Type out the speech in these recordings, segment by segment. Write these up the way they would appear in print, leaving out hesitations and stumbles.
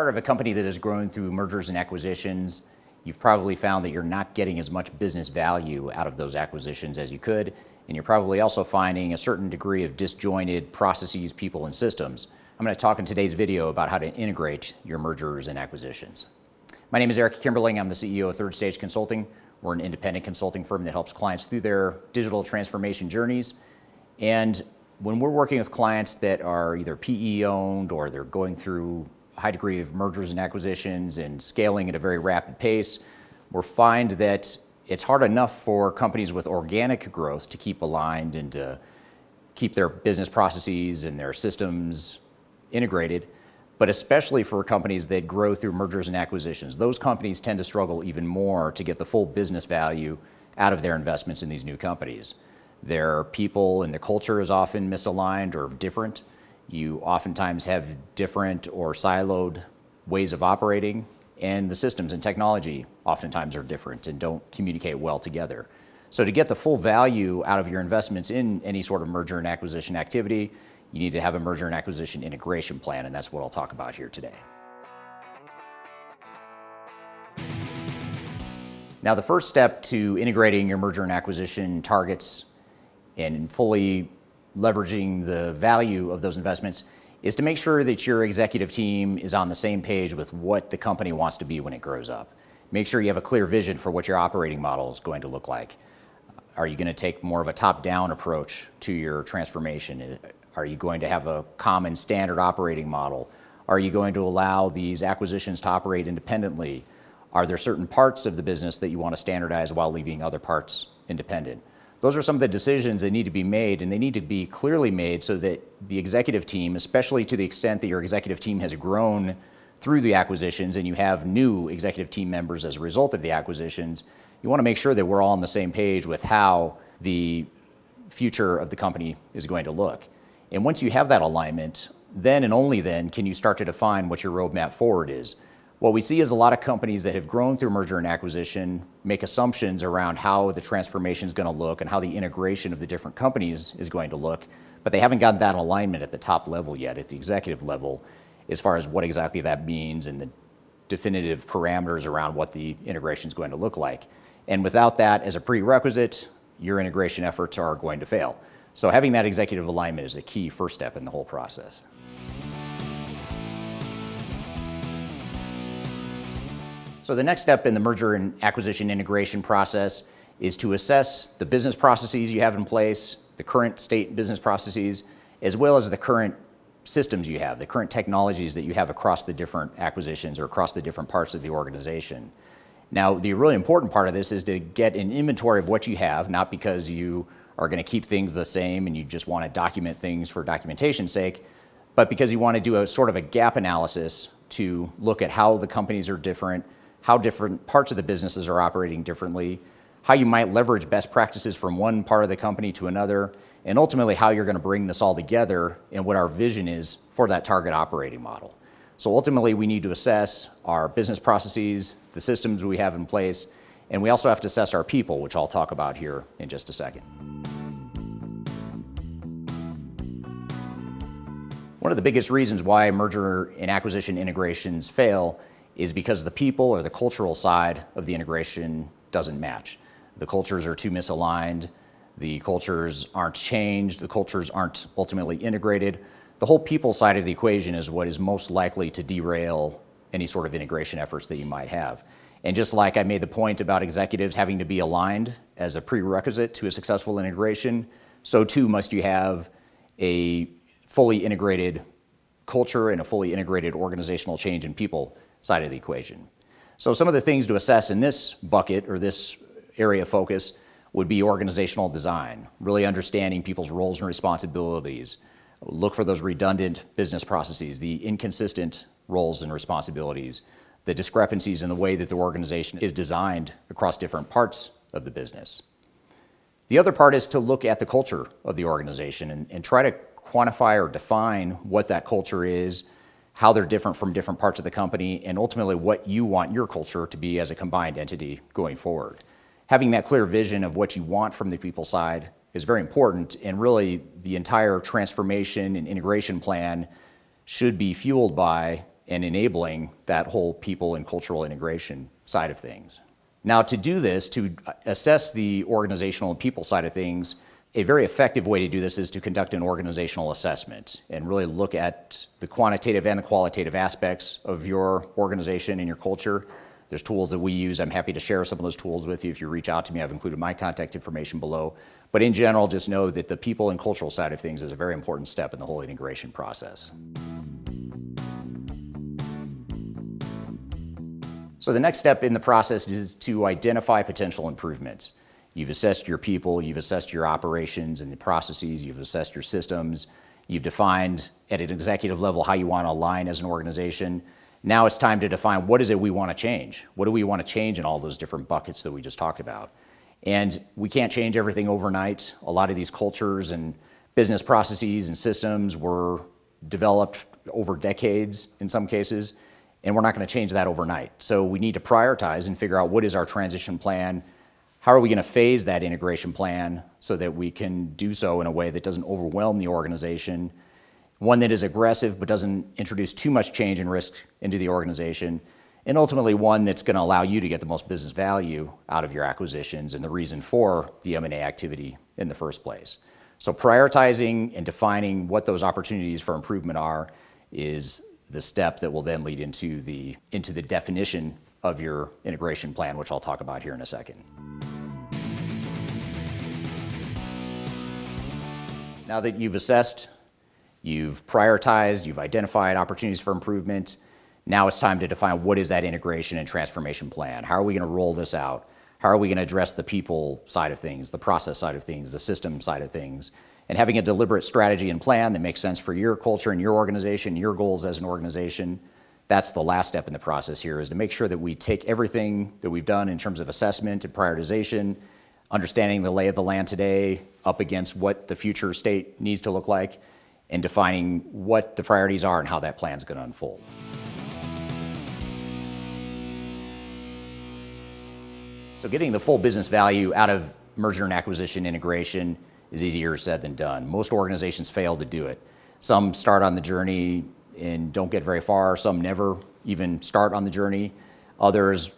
part of a company that has grown through mergers and acquisitions, you've probably found that you're not getting as much business value out of those acquisitions as you could, and you're probably also finding a certain degree of disjointed processes, people, and systems. I'm going to talk in today's video about how to integrate your mergers and acquisitions. My name is Eric Kimberling. I'm the CEO of Third Stage Consulting. We're an independent consulting firm that helps clients through their digital transformation journeys. And when we're working with clients that are either PE owned or they're going through a high degree of mergers and acquisitions and scaling at a very rapid pace, we'll find that it's hard enough for companies with organic growth to keep aligned and to keep their business processes and their systems integrated, but especially for companies that grow through mergers and acquisitions. Those companies tend to struggle even more to get the full business value out of their investments in these new companies. Their people and their culture is often misaligned or different. You oftentimes have different or siloed ways of operating, and the systems and technology oftentimes are different and don't communicate well together. So to get the full value out of your investments in any sort of merger and acquisition activity, you need to have a merger and acquisition integration plan, and that's what I'll talk about here today. Now, the first step to integrating your merger and acquisition targets and fully leveraging the value of those investments is to make sure that your executive team is on the same page with what the company wants to be when it grows up. Make sure you have a clear vision for what your operating model is going to look like. Are you going to take more of a top-down approach to your transformation? Are you going to have a common standard operating model? Are you going to allow these acquisitions to operate independently? Are there certain parts of the business that you want to standardize while leaving other parts independent? Those are some of the decisions that need to be made, and they need to be clearly made so that the executive team, especially to the extent that your executive team has grown through the acquisitions and you have new executive team members as a result of the acquisitions, you want to make sure that we're all on the same page with how the future of the company is going to look. And once you have that alignment, then and only then can you start to define what your roadmap forward is. What we see is a lot of companies that have grown through merger and acquisition make assumptions around how the transformation is going to look and how the integration of the different companies is going to look, but they haven't gotten that alignment at the top level yet, at the executive level, as far as what exactly that means and the definitive parameters around what the integration is going to look like. And without that as a prerequisite, your integration efforts are going to fail. So having that executive alignment is a key first step in the whole process. So the next step in the merger and acquisition integration process is to assess the business processes you have in place, the current state business processes, as well as the current systems you have, the current technologies that you have across the different acquisitions or across the different parts of the organization. Now, the really important part of this is to get an inventory of what you have, not because you are going to keep things the same and you just want to document things for documentation's sake, but because you want to do a sort of a gap analysis to look at how the companies are different, how different parts of the businesses are operating differently, how you might leverage best practices from one part of the company to another, and ultimately how you're going to bring this all together and what our vision is for that target operating model. So ultimately, we need to assess our business processes, the systems we have in place, and we also have to assess our people, which I'll talk about here in just a second. One of the biggest reasons why merger and acquisition integrations fail is because the people or the cultural side of the integration doesn't match. The cultures are too misaligned, the cultures aren't changed, the cultures aren't ultimately integrated. The whole people side of the equation is what is most likely to derail any sort of integration efforts that you might have. And just like I made the point about executives having to be aligned as a prerequisite to a successful integration, so too must you have a fully integrated culture and a fully integrated organizational change in people side of the equation. So some of the things to assess in this bucket or this area of focus would be organizational design, really understanding people's roles and responsibilities. Look for those redundant business processes, the inconsistent roles and responsibilities, the discrepancies in the way that the organization is designed across different parts of the business. The other part is to look at the culture of the organization and try to quantify or define what that culture is, how they're different from different parts of the company, and ultimately what you want your culture to be as a combined entity going forward. Having that clear vision of what you want from the people side is very important, and really the entire transformation and integration plan should be fueled by and enabling that whole people and cultural integration side of things. Now, to do this, to assess the organizational and people side of things, a very effective way to do this is to conduct an organizational assessment and really look at the quantitative and the qualitative aspects of your organization and your culture. There's tools that we use. I'm happy to share some of those tools with you if you reach out to me. I've included my contact information below. But in general, just know that the people and cultural side of things is a very important step in the whole integration process. So the next step in the process is to identify potential improvements. You've assessed your people, you've assessed your operations and the processes, you've assessed your systems, you've defined at an executive level how you want to align as an organization. Now it's time to define what is it we want to change? What do we want to change in all those different buckets that we just talked about? And we can't change everything overnight. A lot of these cultures and business processes and systems were developed over decades in some cases, and we're not going to change that overnight. So we need to prioritize and figure out what is our transition plan. How are we going to phase that integration plan so that we can do so in a way that doesn't overwhelm the organization, one that is aggressive but doesn't introduce too much change and risk into the organization, and ultimately one that's going to allow you to get the most business value out of your acquisitions and the reason for the M&A activity in the first place. So prioritizing and defining what those opportunities for improvement are is the step that will then lead into the definition of your integration plan, which I'll talk about here in a second. Now that you've assessed, you've prioritized, you've identified opportunities for improvement, now it's time to define what is that integration and transformation plan. How are we going to roll this out? How are we going to address the people side of things, the process side of things, the system side of things? And having a deliberate strategy and plan that makes sense for your culture and your organization, your goals as an organization, that's the last step in the process here, is to make sure that we take everything that we've done in terms of assessment and prioritization, understanding the lay of the land today up against what the future state needs to look like, and defining what the priorities are and how that plan is going to unfold. So getting the full business value out of merger and acquisition integration is easier said than done. Most organizations fail to do it. Some start on the journey and don't get very far. Some never even start on the journey. Others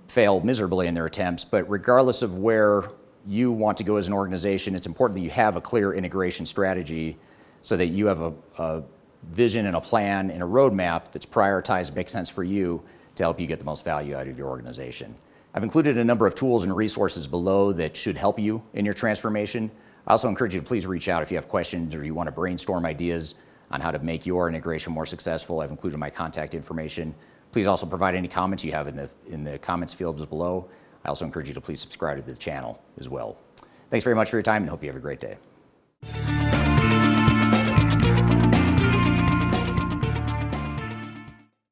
fail miserably in their attempts. But regardless of where you want to go as an organization, it's important that you have a clear integration strategy so that you have a vision and a plan and a roadmap that's prioritized and makes sense for you to help you get the most value out of your organization. I've included a number of tools and resources below that should help you in your transformation. I also encourage you to please reach out if you have questions or you want to brainstorm ideas on how to make your integration more successful. I've included my contact information. Please also provide any comments you have in the comments fields below. I also encourage you to please subscribe to the channel as well. Thanks very much for your time and hope you have a great day.